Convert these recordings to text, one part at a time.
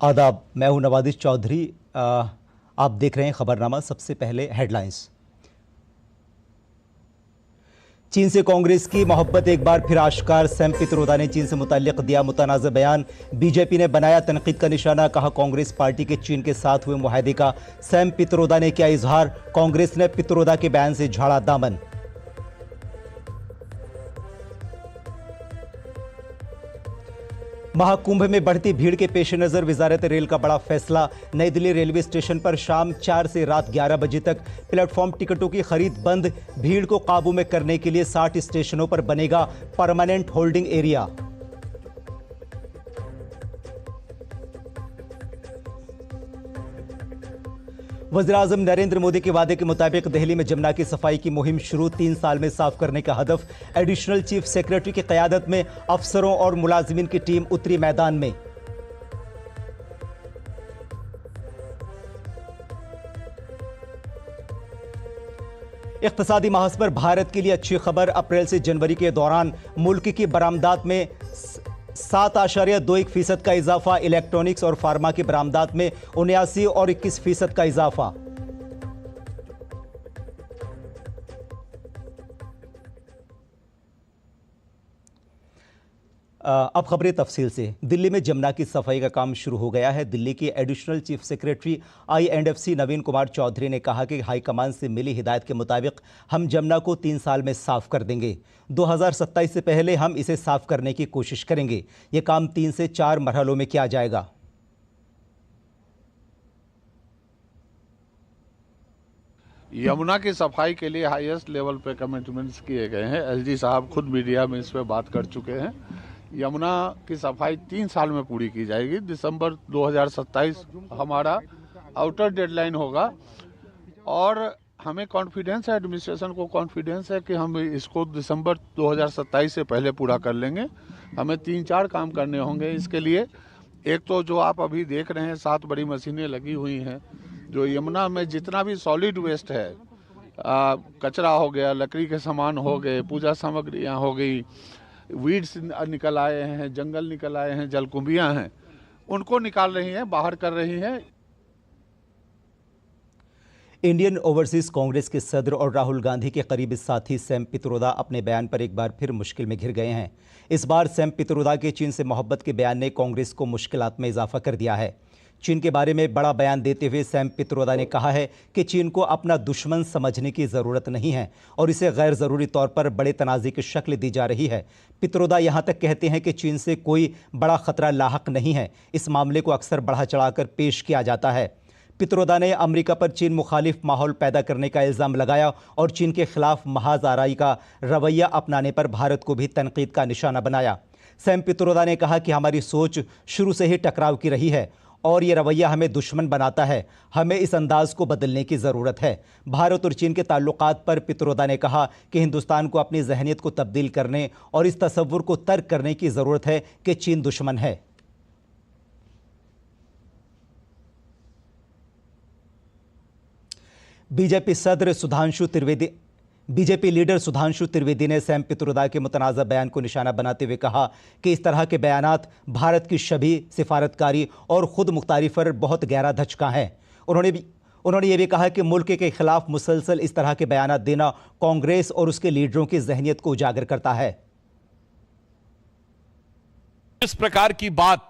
आदाब, मैं हूं नवादिश चौधरी। आप देख रहे हैं खबरनामा। सबसे पहले हेडलाइंस। चीन से कांग्रेस की मोहब्बत एक बार फिर आश्कार। सैम पित्रोदा ने चीन से मुताल्लिक दिया मुतनाज़ बयान। बीजेपी ने बनाया तनकीद का निशाना, कहा कांग्रेस पार्टी के चीन के साथ हुए मुआहदे का सैम पित्रोदा ने किया इजहार। कांग्रेस ने पित्रोदा के बयान से झाड़ा दामन। महाकुंभ में बढ़ती भीड़ के पेश नजर वजारत रेल का बड़ा फैसला। नई दिल्ली रेलवे स्टेशन पर शाम 4 से रात 11 बजे तक प्लेटफॉर्म टिकटों की खरीद बंद। भीड़ को काबू में करने के लिए 60 स्टेशनों पर बनेगा परमानेंट होल्डिंग एरिया। वज़ीर-ए-आज़म नरेंद्र मोदी के वादे के मुताबिक दिल्ली में जमुना की सफाई की मुहिम शुरू। 3 साल में साफ करने का हदफ। एडिशनल चीफ सेक्रेटरी की क़यादत में अफसरों और मुलाजिमीन की टीम उतरी मैदान में। इक़्तिसादी महाज पर भारत के लिए अच्छी खबर। अप्रैल से जनवरी के दौरान मुल्क की बरामदात में 7.21% का इजाफा। इलेक्ट्रॉनिक्स और फार्मा की बरामदात में 79 और 21% का इजाफा। अब खबरें तफसील से। दिल्ली में जमुना की सफाई का काम शुरू हो गया है। दिल्ली के एडिशनल चीफ सेक्रेटरी INDFC नवीन कुमार चौधरी ने कहा कि हाईकमान से मिली हिदायत के मुताबिक हम जमुना को 3 साल में साफ कर देंगे। 2027 से पहले हम इसे साफ करने की कोशिश करेंगे। ये काम 3 से 4 मरहलों में किया जाएगा। यमुना की सफाई के लिए हाईएस्ट लेवल पे कमिटमेंट्स किए गए हैं। LG साहब खुद मीडिया में इस पर बात कर चुके हैं। यमुना की सफाई 3 साल में पूरी की जाएगी। दिसंबर 2027 हमारा आउटर डेडलाइन होगा और हमें कॉन्फिडेंस है, एडमिनिस्ट्रेशन को कॉन्फिडेंस है कि हम इसको दिसंबर 2027 से पहले पूरा कर लेंगे। हमें 3-4 काम करने होंगे इसके लिए। एक तो जो आप अभी देख रहे हैं 7 बड़ी मशीनें लगी हुई हैं। जो यमुना में जितना भी सॉलिड वेस्ट है, कचरा हो गया, लकड़ी के सामान हो गए, पूजा सामग्रियाँ हो गई, वीड्स निकल आए हैं, जंगल निकल आए हैं, जलकुंभियाँ हैं, उनको निकाल रही हैं, बाहर कर रही हैं। इंडियन ओवरसीज कांग्रेस के सदर और राहुल गांधी के करीबी साथी सैम पित्रोदा अपने बयान पर एक बार फिर मुश्किल में घिर गए हैं। इस बार सैम पित्रोदा के चीन से मोहब्बत के बयान ने कांग्रेस को मुश्किलात में इजाफा कर दिया है। चीन के बारे में बड़ा बयान देते हुए सैम पित्रोदा ने कहा है कि चीन को अपना दुश्मन समझने की ज़रूरत नहीं है और इसे गैर ज़रूरी तौर पर बड़े तनाज़े की शक्ल दी जा रही है। पित्रोदा यहाँ तक कहते हैं कि चीन से कोई बड़ा ख़तरा लाहक नहीं है। इस मामले को अक्सर बढ़ा चढ़ाकर पेश किया जाता है। पित्रोदा ने अमेरिका पर चीन मुखालिफ माहौल पैदा करने का इल्ज़ाम लगाया और चीन के खिलाफ महाज आराई का रवैया अपनाने पर भारत को भी तनकीद का निशाना बनाया। सैम पित्रोदा ने कहा कि हमारी सोच शुरू से ही टकराव की रही है और ये रवैया हमें दुश्मन बनाता है। हमें इस अंदाज को बदलने की ज़रूरत है। भारत और चीन के ताल्लुकात पर पित्रोदा ने कहा कि हिंदुस्तान को अपनी जहनीत को तब्दील करने और इस तसव्वुर को तर्क करने की ज़रूरत है कि चीन दुश्मन है। बीजेपी लीडर सुधांशु त्रिवेदी ने सैम पित्रोदा के मुतनाज़ा बयान को निशाना बनाते हुए कहा कि इस तरह के बयानात भारत की छवि, सिफारतकारी और खुद मुख्तारी पर बहुत गहरा धचका है। उन्होंने ये भी कहा कि मुल्क के खिलाफ मुसलसल इस तरह के बयानात देना कांग्रेस और उसके लीडरों की जहनीत को उजागर करता है। इस प्रकार की बात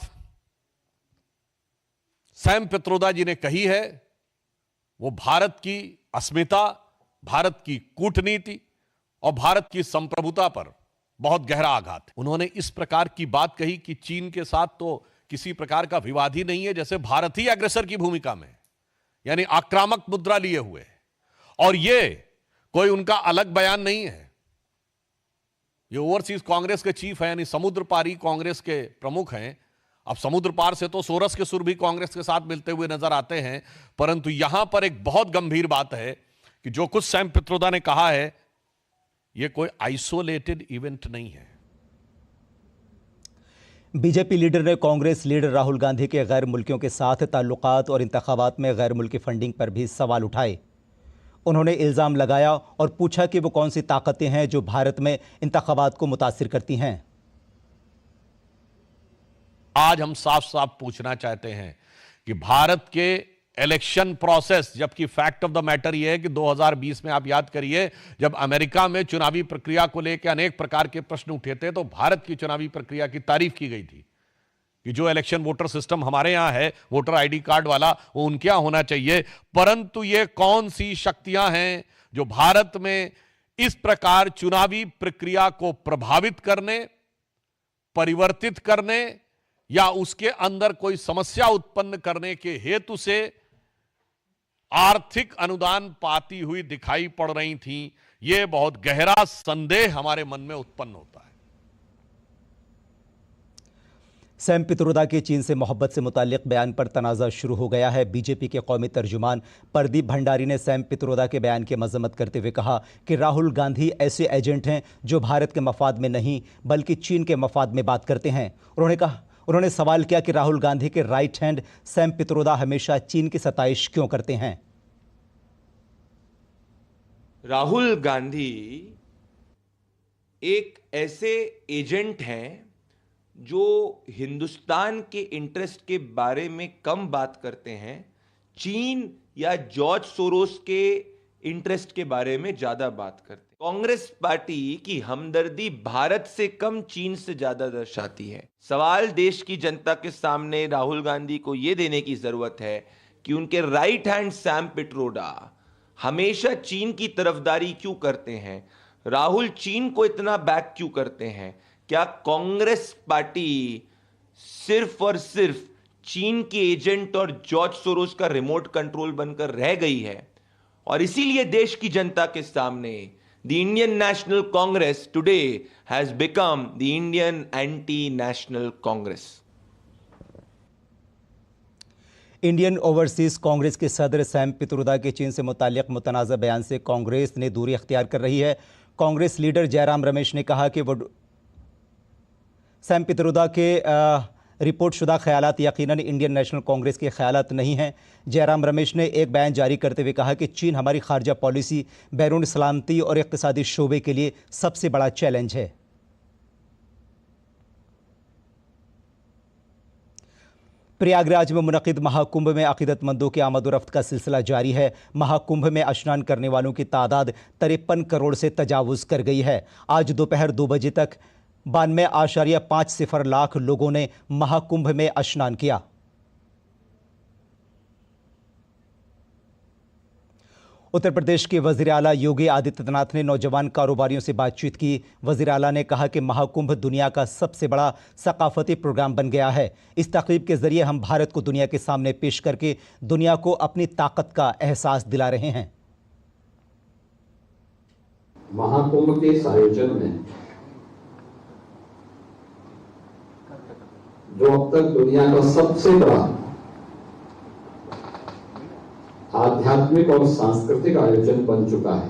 सैम पित्रोदा जी ने कही है, वो भारत की अस्मिता, भारत की कूटनीति और भारत की संप्रभुता पर बहुत गहरा आघात है। उन्होंने इस प्रकार की बात कही कि चीन के साथ तो किसी प्रकार का विवाद ही नहीं है, जैसे भारत ही अग्रेसर की भूमिका में, यानी आक्रामक मुद्रा लिए हुए। और ये कोई उनका अलग बयान नहीं है। ये ओवरसीज कांग्रेस के चीफ है, यानी समुद्र पारी कांग्रेस के प्रमुख हैं। अब समुद्र पार से तो सोरस के सुर भी कांग्रेस के साथ मिलते हुए नजर आते हैं, परंतु यहां पर एक बहुत गंभीर बात है कि जो कुछ सैम पित्रोदा ने कहा है, यह कोई आइसोलेटेड इवेंट नहीं है। बीजेपी लीडर ने कांग्रेस लीडर राहुल गांधी के गैर मुल्कियों के साथ ताल्लुकात और इंतखाबात में गैर मुल्की फंडिंग पर भी सवाल उठाए। उन्होंने इल्ज़ाम लगाया और पूछा कि वो कौन सी ताकतें हैं जो भारत में इंतखाबात को मुतासिर करती हैं। आज हम साफ साफ पूछना चाहते हैं कि भारत के इलेक्शन प्रोसेस, जबकि फैक्ट ऑफ द मैटर यह है कि 2020 में आप याद करिए जब अमेरिका में चुनावी प्रक्रिया को लेकर अनेक प्रकार के प्रश्न उठे थे तो भारत की चुनावी प्रक्रिया की तारीफ की गई थी कि जो इलेक्शन वोटर सिस्टम हमारे यहां है, वोटर आईडी कार्ड वाला, वो उनके यहां होना चाहिए। परंतु ये कौन सी शक्तियां हैं जो भारत में इस प्रकार चुनावी प्रक्रिया को प्रभावित करने, परिवर्तित करने या उसके अंदर कोई समस्या उत्पन्न करने के हेतु से आर्थिक अनुदान पाती हुई दिखाई पड़ रही थी। यह बहुत गहरा संदेह हमारे मन में उत्पन्न होता है। सैम पित्रोदा के चीन से मोहब्बत से मुताल्लिक बयान पर तनाज़ा शुरू हो गया है। बीजेपी के कौमी तर्जुमान प्रदीप भंडारी ने सैम पित्रोदा के बयान की मजम्मत करते हुए कहा कि राहुल गांधी ऐसे एजेंट हैं जो भारत के मफाद में नहीं बल्कि चीन के मफाद में बात करते हैं। उन्होंने सवाल किया कि राहुल गांधी के राइट हैंड सैम पित्रोदा हमेशा चीन की सताइश क्यों करते हैं। राहुल गांधी एक ऐसे एजेंट हैं जो हिंदुस्तान के इंटरेस्ट के बारे में कम बात करते हैं, चीन या जॉर्ज सोरोस के इंटरेस्ट के बारे में ज्यादा बात करते हैं। कांग्रेस पार्टी की हमदर्दी भारत से कम चीन से ज्यादा दर्शाती है। सवाल देश की जनता के सामने राहुल गांधी को यह देने की जरूरत है कि उनके राइट हैंड सैम पित्रोदा हमेशा चीन की तरफदारी क्यों करते हैं। राहुल चीन को इतना बैक क्यों करते हैं। क्या कांग्रेस पार्टी सिर्फ और सिर्फ चीन के एजेंट और जॉर्ज सोरोस का रिमोट कंट्रोल बनकर रह गई है। और इसीलिए देश की जनता के सामने the Indian national Congress today has become the Indian anti national Congress. Indian overseas Congress के सदर सैम पित्रोदा के चीन से मुताल्लिक मुतनाज़ा बयान से कांग्रेस ने दूरी अख्तियार कर रही है। कांग्रेस लीडर जयराम रमेश ने कहा कि वो सैम पित्रोदा के रिपोर्ट शुदा ख्यालात यकीनन इंडियन नेशनल कांग्रेस के ख्यालात नहीं हैं। जयराम रमेश ने एक बयान जारी करते हुए कहा कि चीन हमारी खारजा पॉलिसी, बैरून सलामती और इक़्तिसादी शोबे के लिए सबसे बड़ा चैलेंज है। प्रयागराज में मुनक़िद महाकुंभ में अक़ीदतमंदों की आमद-ओ-रफ़्त का सिलसिला जारी है। महाकुंभ में स्नान करने वालों की तादाद 53 करोड़ से तजावुज़ कर गई है। आज दोपहर 2 बजे तक 92.50 लाख लोगों ने महाकुंभ में स्नान किया। उत्तर प्रदेश के वज़ीर आला योगी आदित्यनाथ ने नौजवान कारोबारियों से बातचीत की। वज़ीर आला ने कहा कि महाकुंभ दुनिया का सबसे बड़ा सकाफती प्रोग्राम बन गया है। इस तक़रीब के ज़रिए हम भारत को दुनिया के सामने पेश करके दुनिया को अपनी ताकत का एहसास दिला रहे हैं। महाकुंभ के इस आयोजन में जो अब तक दुनिया का सबसे बड़ा आध्यात्मिक और सांस्कृतिक आयोजन बन चुका है।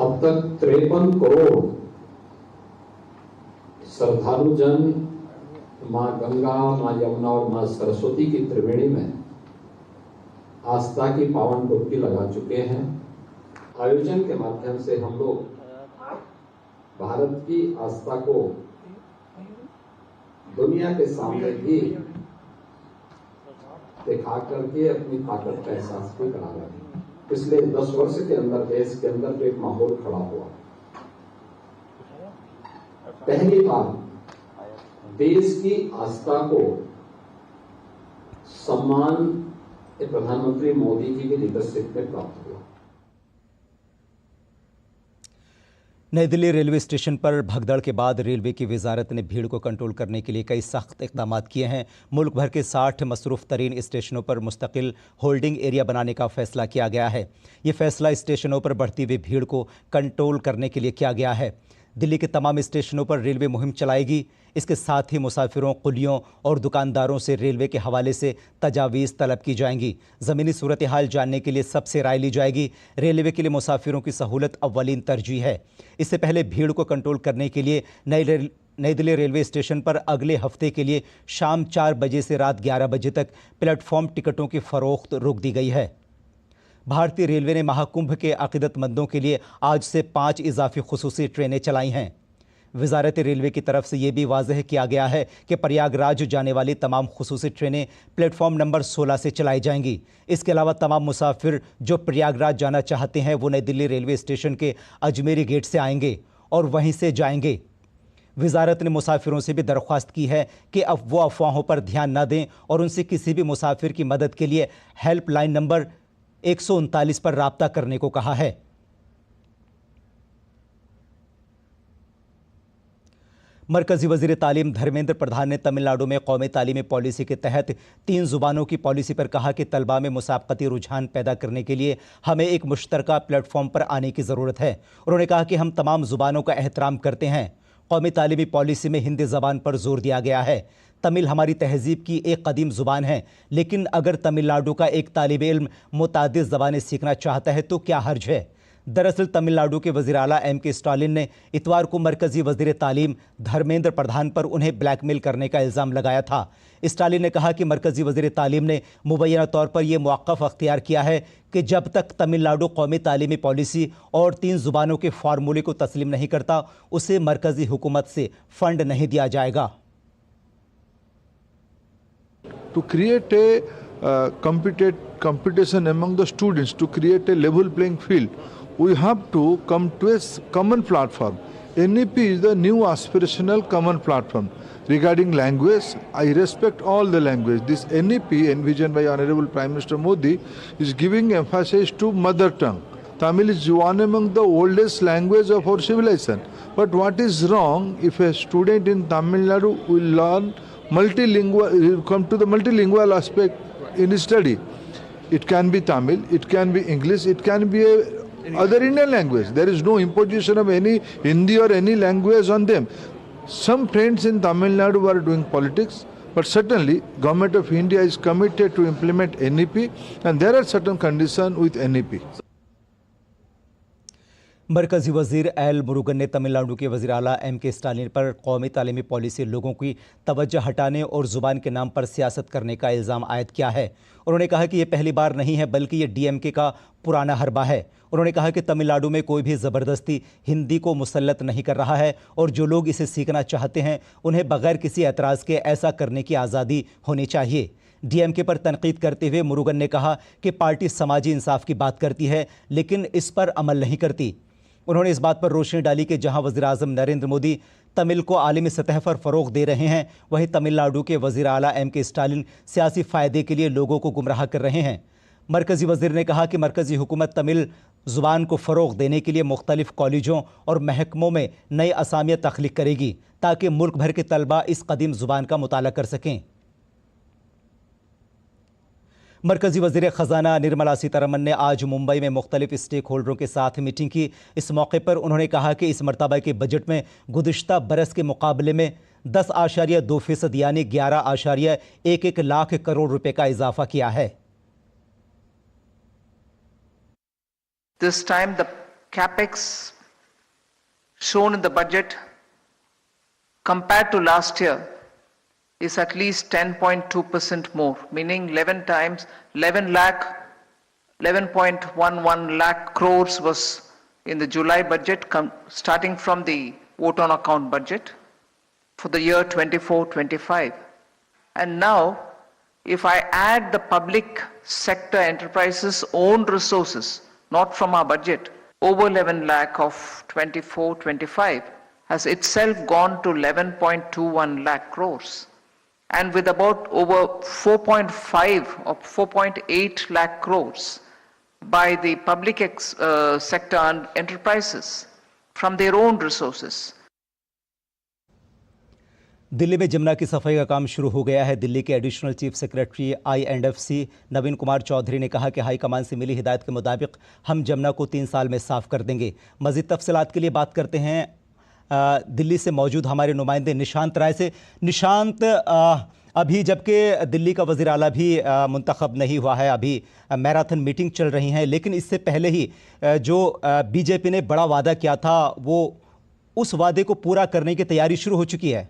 अब तक 53 करोड़ श्रद्धालु जन मां गंगा, मां यमुना और मां सरस्वती की त्रिवेणी में आस्था की पावन डुबकी लगा चुके हैं। आयोजन के माध्यम से हम लोग भारत की आस्था को दुनिया के सामने भी दिखा करके अपनी ताकत का एहसास भी करा रहे हैं। पिछले 10 वर्ष के अंदर देश के अंदर जो एक माहौल खड़ा हुआ, पहली बार देश की आस्था को सम्मान प्रधानमंत्री मोदी जी की लीडरशिप में प्राप्त हुआ। नई दिल्ली रेलवे स्टेशन पर भगदड़ के बाद रेलवे की वजारत ने भीड़ को कंट्रोल करने के लिए कई सख्त इक़दाम किए हैं। मुल्क भर के 60 मसरूफ़ तरीन स्टेशनों पर मुस्तकिल होल्डिंग एरिया बनाने का फैसला किया गया है। ये फैसला स्टेशनों पर बढ़ती हुई भीड़ को कंट्रोल करने के लिए किया गया है। दिल्ली के तमाम स्टेशनों पर रेलवे मुहिम चलाएगी। इसके साथ ही मुसाफिरों, कुलियों और दुकानदारों से रेलवे के हवाले से तजावीज़ तलब की जाएंगी। ज़मीनी सूरत हाल जानने के लिए सबसे राय ली जाएगी। रेलवे के लिए मुसाफिरों की सहूलत अव्वलीन तरजीह है। इससे पहले भीड़ को कंट्रोल करने के लिए नई दिल्ली रेलवे स्टेशन पर अगले हफ्ते के लिए शाम 4 बजे से रात 11 बजे तक प्लेटफॉर्म टिकटों की फ़रोख्त रोक दी गई है। भारतीय रेलवे ने महाकुंभ के अक़ीदतमंदों के लिए आज से 5 इजाफी खुसूसी ट्रेनें चलाई हैं। वजारत रेलवे की तरफ से ये भी वाजह किया गया है कि प्रयागराज जाने वाली तमाम खुसूसी ट्रेनें प्लेटफॉर्म नंबर 16 से चलाई जाएंगी। इसके अलावा तमाम मुसाफिर जो प्रयागराज जाना चाहते हैं वो नई दिल्ली रेलवे स्टेशन के अजमेरी गेट से आएंगे और वहीं से जाएंगे। वजारत ने मुसाफिरों से भी दरख्वास्त की है कि अब वो अफवाहों पर ध्यान न दें और उनसे किसी भी मुसाफिर की मदद के लिए हेल्पलाइन नंबर 139 पर राब्ता करने को कहा है। मरकजी वजीर तालीम धर्मेंद्र प्रधान ने तमिलनाडु में कौमी तालीमी पॉलिसी के तहत 3 ज़ुबानों की पॉलिसी पर कहा कि तलबा में मुसाबकती रुझान पैदा करने के लिए हमें एक मुश्तरका प्लेटफॉर्म पर आने की ज़रूरत है। उन्होंने कहा कि हम तमाम ज़ुबानों का एहतराम करते हैं। कौमी तालीमी पॉलिसी में हिंदी ज़बान पर जोर दिया गया है। तमिल हमारी तहजीब की एक कदीम ज़ुबान है, लेकिन अगर तमिलनाडु का एक तालिब इल्म मुतादिद ज़बानें सीखना चाहता है तो क्या हर्ज है। दरअसल तमिलनाडु के वज़ीर आला M.K. स्टालिन ने इतवार को मरकजी वज़ीर तालीम धर्मेंद्र प्रधान पर उन्हें ब्लैकमेल करने का इल्ज़ाम लगाया था। स्टालिन ने कहा कि मरकजी वज़ीर तालीम ने मुबैना तौर पर यह मौक़िफ़ अख्तियार किया है कि जब तक तमिलनाडु कौमी तालीमी पॉलिसी और 3 ज़ुबानों के फार्मूले को तस्लीम नहीं करता उसे मरकजी हुकूमत से फ़ंड नहीं दिया जाएगा। To create a competition among the students, to create a level playing field, we have to come to a common platform. NEP is the new aspirational common platform. Regarding language, I respect all the language. This NEP envisioned by Honorable Prime Minister Modi is giving emphasis to mother tongue. Tamil is one among the oldest language of our civilization. But what is wrong if a student in Tamil Nadu will learn multilingual, come to the multilingual aspect in his study? It can be Tamil, it can be English, it can be other Indian language. There is no imposition of any Hindi or any language on them. Some friends in Tamil Nadu are doing politics, but certainly Government of India is committed to implement NEP, and there are certain conditions with NEP. मरकजी वज़ीर L Murugan ने तमिलनाडु के वज़ीर आला M.K. Stalin पर कौमी तालीमी policy लोगों की तवज्जो हटाने और ज़ुबान के नाम पर सियासत करने का इल्ज़ाम आयद किया है। उन्होंने कहा कि ये पहली बार नहीं है बल्कि ये DMK का पुराना हरबा है। उन्होंने कहा कि तमिलनाडु में कोई भी ज़बरदस्ती हिंदी को मुसल्लत नहीं कर रहा है और जो लोग इसे सीखना चाहते हैं उन्हें बग़ैर किसी एतराज़ के ऐसा करने की आज़ादी होनी चाहिए। DMK पर तनकीद करते हुए मुरुगन ने कहा कि पार्टी समाजी इंसाफ की बात करती है लेकिन इस पर अमल नहीं करती। उन्होंने इस बात पर रोशनी डाली कि जहां वज़ीर-ए-आज़म नरेंद्र मोदी तमिल को आलमी सतह पर फ़रोग़ दे रहे हैं, वहीं तमिलनाडु के वज़ीर आला M.K. स्टालिन सियासी फ़ायदे के लिए लोगों को गुमराह कर रहे हैं। मरकज़ी वज़ीर ने कहा कि मरकज़ी हुकूमत तमिल ज़ुबान को फ़रोग़ देने के लिए मुख्तलिफ़ कॉलेजों और महकमों में नई असामियाँ तख्लीक़ करेगी ताकि मुल्क भर के तलबा इस कदीम ज़ुबान का मुताला कर सकें। मरकज़ी वज़ीर ख़ज़ाना निर्मला सीतारमन ने आज मुंबई में मुख्तलिफ़ स्टेक होल्डरों के साथ मीटिंग की। इस मौके पर उन्होंने कहा कि इस मरतबा के बजट में गुज़िश्ता बरस के मुकाबले में 10.2% यानी 11.11 लाख करोड़ रुपए का इजाफा किया है। This time the capex shown in the budget compared to last year is at least 10.2% more, meaning 11 lakh 11.11 lakh crores was in the July budget, starting from the vote on account budget for the year 24-25. And now, if I add the public sector enterprises' own resources, not from our budget, over 11 lakh of 24-25 has itself gone to 11.21 lakh crores. And with about over 4.5 or 4.8 lakh crores by the public sector and enterprises from their own resources. Delhi में जमुना की सफाई का काम शुरू हो गया है। दिल्ली के एडिशनल चीफ सेक्रेटरी I&FC नवीन कुमार चौधरी ने कहा कि हाईकमान से मिली हिदायत के मुताबिक हम जमुना को 3 साल में साफ कर देंगे। मज़ीद तफसीलात के लिए बात करते हैं दिल्ली से मौजूद हमारे नुमाइंदे निशांत राय से। निशांत, अभी जबकि दिल्ली का वज़ीर आला भी मुंतखब नहीं हुआ है, अभी मैराथन मीटिंग चल रही हैं, लेकिन इससे पहले ही जो बीजेपी ने बड़ा वादा किया था वो उस वादे को पूरा करने की तैयारी शुरू हो चुकी है।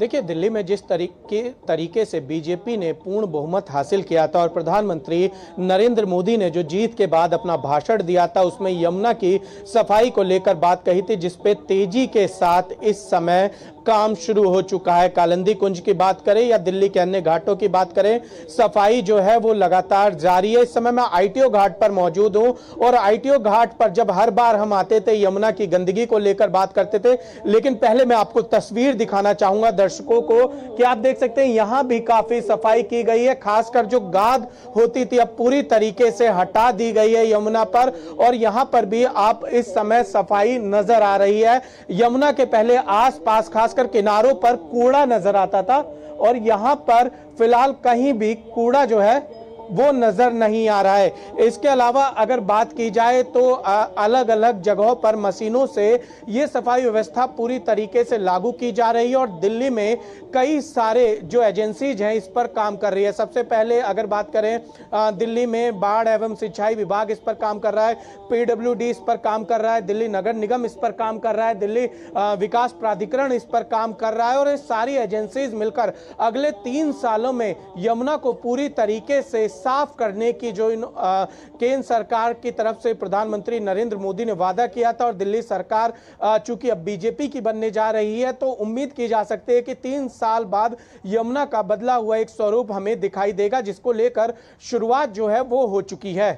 देखिए, दिल्ली में जिस तरीके से बीजेपी ने पूर्ण बहुमत हासिल किया था और प्रधानमंत्री नरेंद्र मोदी ने जो जीत के बाद अपना भाषण दिया था उसमें यमुना की सफाई को लेकर बात कही थी, जिसपे तेजी के साथ इस समय काम शुरू हो चुका है। कालिंदी कुंज की बात करें या दिल्ली के अन्य घाटों की बात करें, सफाई जो है वो लगातार जारी है। इस समय मैं आईटीओ घाट पर मौजूद हूं और आईटीओ घाट पर जब हर बार हम आते थे यमुना की गंदगी को लेकर बात करते थे, लेकिन पहले मैं आपको तस्वीर दिखाना चाहूंगा दर्शकों को कि आप देख सकते हैं यहां भी काफी सफाई की गई है। खासकर जो गाद होती थी अब पूरी तरीके से हटा दी गई है यमुना पर, और यहां पर भी आप इस समय सफाई नजर आ रही है। यमुना के पहले आसपास खासकर किनारों पर कूड़ा नजर आता था और यहां पर फिलहाल कहीं भी कूड़ा जो है वो नजर नहीं आ रहा है। इसके अलावा अगर बात की जाए तो अलग अलग जगहों पर मशीनों से ये सफाई व्यवस्था पूरी तरीके से लागू की जा रही है और दिल्ली में कई सारे जो एजेंसीज हैं इस पर काम कर रही है। सबसे पहले अगर बात करें दिल्ली में बाढ़ एवं सिंचाई विभाग इस पर काम कर रहा है, पीडब्ल्यूडी इस पर काम कर रहा है, दिल्ली नगर निगम इस पर काम कर रहा है, दिल्ली विकास प्राधिकरण इस पर काम कर रहा है और ये सारी एजेंसीज मिलकर अगले 3 सालों में यमुना को पूरी तरीके से साफ करने की जो केंद्र सरकार की तरफ से प्रधानमंत्री नरेंद्र मोदी ने वादा किया था और दिल्ली सरकार चूंकि अब बीजेपी की बनने जा रही है तो उम्मीद की जा सकती है कि 3 साल बाद यमुना का बदला हुआ एक स्वरूप हमें दिखाई देगा, जिसको लेकर शुरुआत जो है वो हो चुकी है।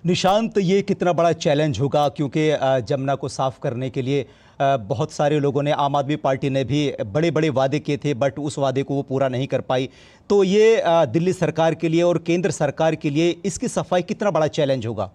निशांत, ये कितना बड़ा चैलेंज होगा, क्योंकि यमुना को साफ करने के लिए बहुत सारे लोगों ने, आम आदमी पार्टी ने भी बड़े बड़े वादे किए थे बट उस वादे को वो पूरा नहीं कर पाई। तो ये दिल्ली सरकार के लिए और केंद्र सरकार के लिए इसकी सफाई कितना बड़ा चैलेंज होगा?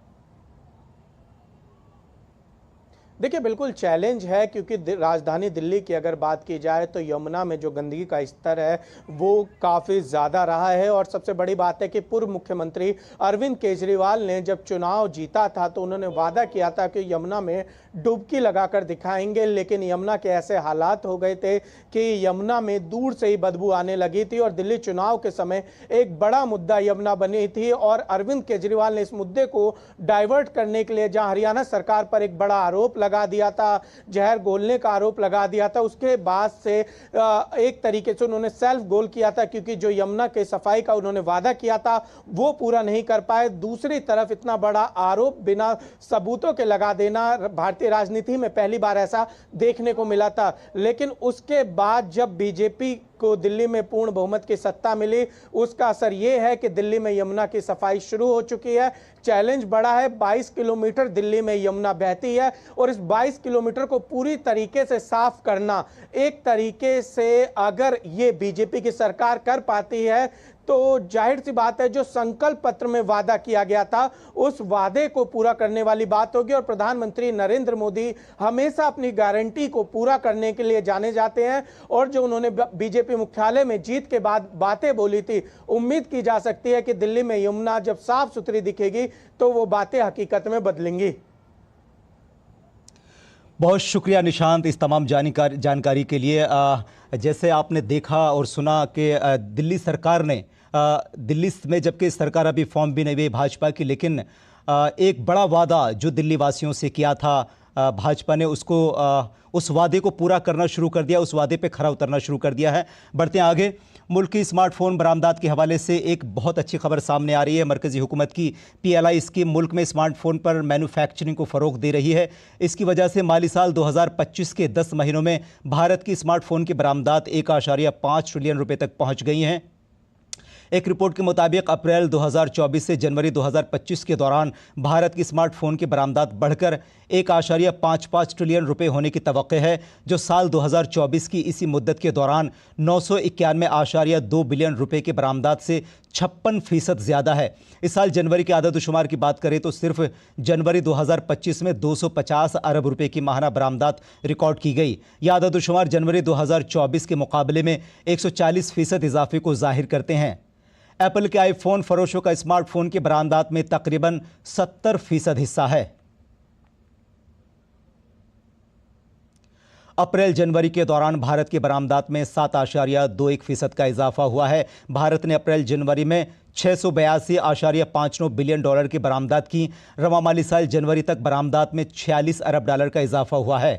देखिए, बिल्कुल चैलेंज है क्योंकि राजधानी दिल्ली की अगर बात की जाए तो यमुना में जो गंदगी का स्तर है वो काफ़ी ज़्यादा रहा है और सबसे बड़ी बात है कि पूर्व मुख्यमंत्री अरविंद केजरीवाल ने जब चुनाव जीता था तो उन्होंने वादा किया था कि यमुना में डुबकी लगाकर दिखाएंगे, लेकिन यमुना के ऐसे हालात हो गए थे कि यमुना में दूर से ही बदबू आने लगी थी और दिल्ली चुनाव के समय एक बड़ा मुद्दा यमुना बनी थी और अरविंद केजरीवाल ने इस मुद्दे को डाइवर्ट करने के लिए जहां हरियाणा सरकार पर एक बड़ा आरोप लगा दिया था, जहर घोलने का आरोप लगा दिया था, उसके बाद से एक तरीके से उन्होंने सेल्फ गोल किया था क्योंकि जो यमुना के सफाई का उन्होंने वादा किया था वो पूरा नहीं कर पाए। दूसरी तरफ इतना बड़ा आरोप बिना सबूतों के लगा देना भारतीय राजनीति में पहली बार ऐसा देखने को मिला था, लेकिन उसके बाद जब बीजेपी को दिल्ली में पूर्ण बहुमत की सत्ता मिली उसका असर यह है कि दिल्ली में यमुना की सफाई शुरू हो चुकी है। चैलेंज बड़ा है, 22 किलोमीटर दिल्ली में यमुना बहती है और इस 22 किलोमीटर को पूरी तरीके से साफ करना एक तरीके से अगर ये बीजेपी की सरकार कर पाती है तो जाहिर सी बात है जो संकल्प पत्र में वादा किया गया था उस वादे को पूरा करने वाली बात होगी और प्रधानमंत्री नरेंद्र मोदी हमेशा अपनी गारंटी को पूरा करने के लिए जाने जाते हैं और जो उन्होंने बीजेपी मुख्यालय में जीत के बाद बातें बोली थी, उम्मीद की जा सकती है कि दिल्ली में यमुना जब साफ सुथरी दिखेगी तो वो बातें हकीकत में बदलेंगी। बहुत शुक्रिया निशांत इस तमाम जानकारी के लिए। जैसे आपने देखा और सुना कि दिल्ली सरकार ने दिल्ली में जबकि सरकार अभी फॉर्म भी नहीं हुई भाजपा की, लेकिन एक बड़ा वादा जो दिल्ली वासियों से किया था भाजपा ने उसको उस वादे को पूरा करना शुरू कर दिया, उस वादे पे खरा उतरना शुरू कर दिया है। बढ़ते हैं आगे। मुल्क की स्मार्टफोन बरामदात के हवाले से एक बहुत अच्छी खबर सामने आ रही है। मरकज़ी हुकूमत की PLI स्कीम मुल्क में स्मार्टफोन पर मैन्युफैक्चरिंग को फ़रोग़ दे रही है। इसकी वजह से माली साल 2025 के 10 महीनों में भारत की स्मार्टफोन की बरामदात 1.5 ट्रिलियन रुपए तक पहुँच गई हैं। एक रिपोर्ट के मुताबिक अप्रैल 2024 से जनवरी 2025 के दौरान भारत की स्मार्टफोन की बरामदात बढ़कर 1.55 ट्रिलियन रुपए होने की तवक्को है, जो साल 2024 की इसी मुद्दत के दौरान 991.2 बिलियन रुपए की बरामदात से 56% ज़्यादा है। इस साल जनवरी के आददोशुमार की बात करें तो सिर्फ जनवरी 2025 में 250 अरब रुपए की माहाना बरामदात रिकॉर्ड की गई। यह आददोशुमार जनवरी 2024 के मुकाबले में 140% इजाफे को जाहिर करते हैं। एप्पल के आईफोन फरोशों का स्मार्टफोन की बरामदात में तकरीबन 70% हिस्सा है। अप्रैल जनवरी के दौरान भारत की बरामदात में 7.21% का इजाफा हुआ है। भारत ने अप्रैल जनवरी में 682.59 बिलियन डॉलर की बरामदात की। रवा माली साल जनवरी तक बरामदात में 46 अरब डॉलर का इजाफा हुआ है।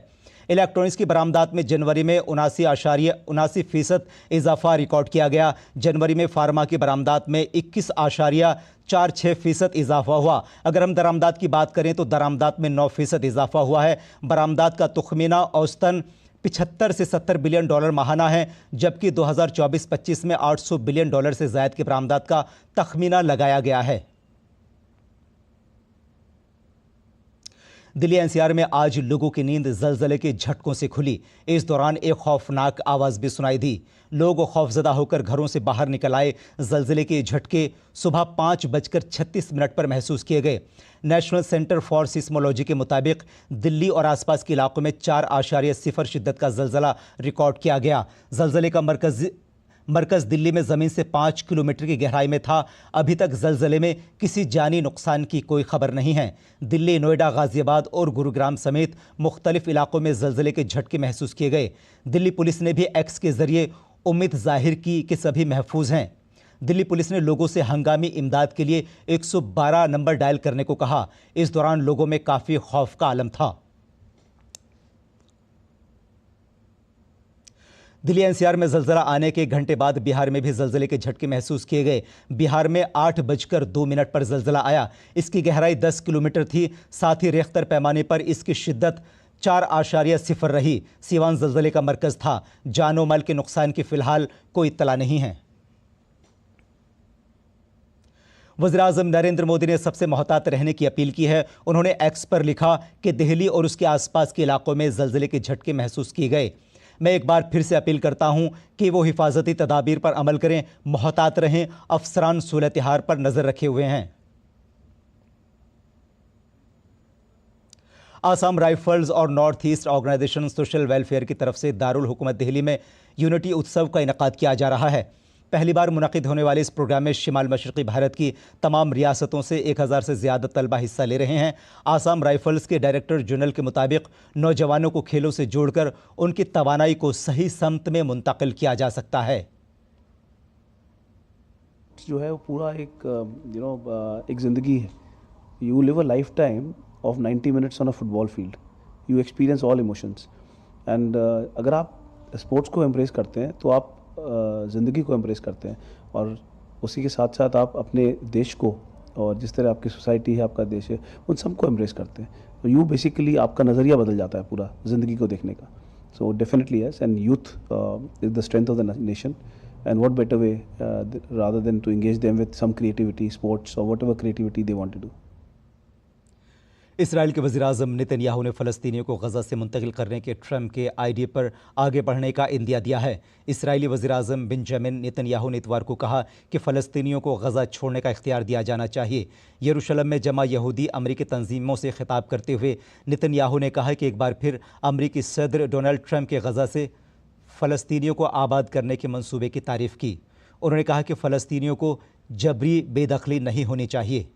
इलेक्ट्रॉनिक्स की बरामदात में जनवरी में 79.79% इजाफा रिकॉर्ड किया गया। जनवरी में फार्मा की बरामदात में 21.46% इजाफा हुआ। अगर हम दरामदात की बात करें तो दरामदात में 9% इजाफा हुआ है। बरामदात का तुखमीना औसतन 75 से 70 बिलियन डॉलर माहाना है, जबकि 2024-25 में 800 बिलियन डॉलर से ज़ायद की बरामदात का तखमीना लगाया गया है। दिल्ली एनसीआर में आज लोगों की नींद जलजले के झटकों से खुली। इस दौरान एक खौफनाक आवाज़ भी सुनाई दी। लोग खौफजदा होकर घरों से बाहर निकल आए। जलजले के झटके सुबह 5:36 पर महसूस किए गए। नेशनल सेंटर फॉर सिस्मोलॉजी के मुताबिक दिल्ली और आसपास के इलाकों में 4.0 शिद्दत का जलजला रिकॉर्ड किया गया। जलजले का मरकज़ दिल्ली में ज़मीन से 5 किलोमीटर की गहराई में था। अभी तक जलजले में किसी जानी नुकसान की कोई खबर नहीं है। दिल्ली, नोएडा, गाज़ियाबाद और गुरुग्राम समेत मुख्तलिफ इलाकों में जलजले के झटके महसूस किए गए। दिल्ली पुलिस ने भी एक्स के ज़रिए उम्मीद जाहिर की कि सभी महफूज हैं। दिल्ली पुलिस ने लोगों से हंगामी इमदाद के लिए 112 नंबर डायल करने को कहा। इस दौरान लोगों में काफ़ी खौफ का आलम था। दिल्ली एनसीआर में जलजला आने के घंटे बाद बिहार में भी जलजले के झटके महसूस किए गए। बिहार में 8:02 पर जलजला आया। इसकी गहराई 10 किलोमीटर थी। साथ ही रेख्तर पैमाने पर इसकी शिद्दत 4.0 रही। सीवान जलजले का मरकज था। जानो माल के नुकसान की फिलहाल कोई इत्तला नहीं है। वज़ीर-ए-आज़म नरेंद्र मोदी ने सबसे मोहतात रहने की अपील की है। उन्होंने एक्स पर लिखा कि दिल्ली और उसके आसपास के इलाकों में जलजले के झटके महसूस किए गए। मैं एक बार फिर से अपील करता हूं कि वो हिफाजती तदाबीर पर अमल करें, मोहतात रहें। अफसरान सूरत-ए-हाल पर नज़र रखे हुए हैं। आसाम राइफल्स और north east organisation social welfare की तरफ से दारुल हुकूमत दिल्ली में यूनिटी उत्सव का इनेकाद किया जा रहा है। पहली बार मुनक़िद होने वाले इस प्रोग्राम में शिमाल मशरक़ी भारत की तमाम रियासतों से 1000 से ज़्यादा तलबा हिस्सा ले रहे हैं। आसाम राइफल्स के डायरेक्टर जनरल के मुताबिक नौजवानों को खेलों से जोड़कर उनकी तवानाई को सही समत में मुंतकिल किया जा सकता है। जो है वो पूरा एक ज़िंदगी है। You live a life time of 90 minutes on a football field. You experience all emotions and अगर आप स्पोर्ट्स को एम्ब्रेस करते हैं तो आप ज़िंदगी को एम्ब्रेस करते हैं, और उसी के साथ साथ आप अपने देश को और जिस तरह आपकी सोसाइटी है, आपका देश है, उन सबको एम्ब्रेस करते हैं। तो यू बेसिकली आपका नज़रिया बदल जाता है पूरा ज़िंदगी को देखने का। So definitely yes, and youth is the strength of the nation, and what better way rather than to engage them with some creativity, sports और whatever creativity they want to do. Israel के वज़ीर-ए-आज़म Netanyahu ने फ़लस्तीनियों को गज़ा से मुंतकिल करने के Trump के आइडिया पर आगे बढ़ने का इंदिया दिया है। इसराइली वज़ीर-ए-आज़म बेंजामिन नेतन्याहू ने इतवार को कहा कि फ़लस्तीनियों को गज़ा छोड़ने का इख्तियार दिया जाना चाहिए। यरूशलेम में जमा यहूदी अमरीकी तंजीमों से खिताब करते हुए नेतन्याहू ने कहा कि एक बार फिर अमरीकी सदर डोनाल्ड ट्रंप के गज़ा से फ़लस्तीनियों को आबाद करने के मंसूबे की तारीफ़ की। उन्होंने कहा कि फ़लस्तीनियों को जबरी बेदखली नहीं होनी चाहिए।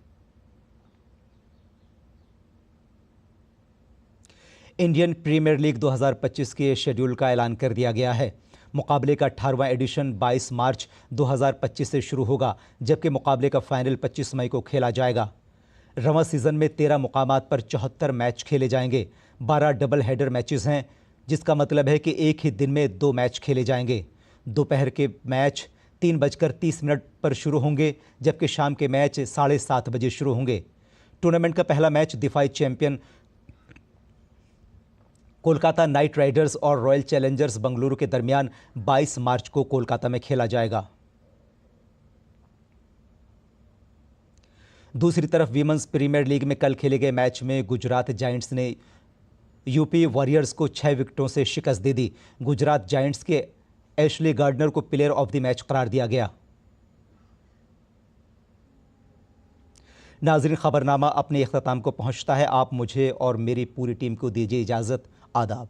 इंडियन प्रीमियर लीग 2025 के शेड्यूल का ऐलान कर दिया गया है। मुकाबले का 18वां एडिशन 22 मार्च 2025 से शुरू होगा, जबकि मुकाबले का फाइनल 25 मई को खेला जाएगा। रवां सीज़न में 13 मुकामात पर 74 मैच खेले जाएंगे। 12 डबल हेडर मैचेस हैं, जिसका मतलब है कि एक ही दिन में 2 मैच खेले जाएंगे। दोपहर के मैच 3:30 पर शुरू होंगे, जबकि शाम के मैच 7:30 बजे शुरू होंगे। टूर्नामेंट का पहला मैच दिफाई चैंपियन कोलकाता नाइट राइडर्स और रॉयल चैलेंजर्स बंगलुरु के दरमियान 22 मार्च को कोलकाता में खेला जाएगा। दूसरी तरफ वीमेंस प्रीमियर लीग में कल खेले गए मैच में गुजरात जायंट्स ने यूपी वॉरियर्स को 6 विकेटों से शिकस्त दे दी। गुजरात जायंट्स के एशली गार्डनर को प्लेयर ऑफ द मैच करार दिया गया। नाज़रीन, खबरनामा अपने इख्तिताम को पहुंचता है। आप मुझे और मेरी पूरी टीम को दीजिए इजाज़त। आदाब।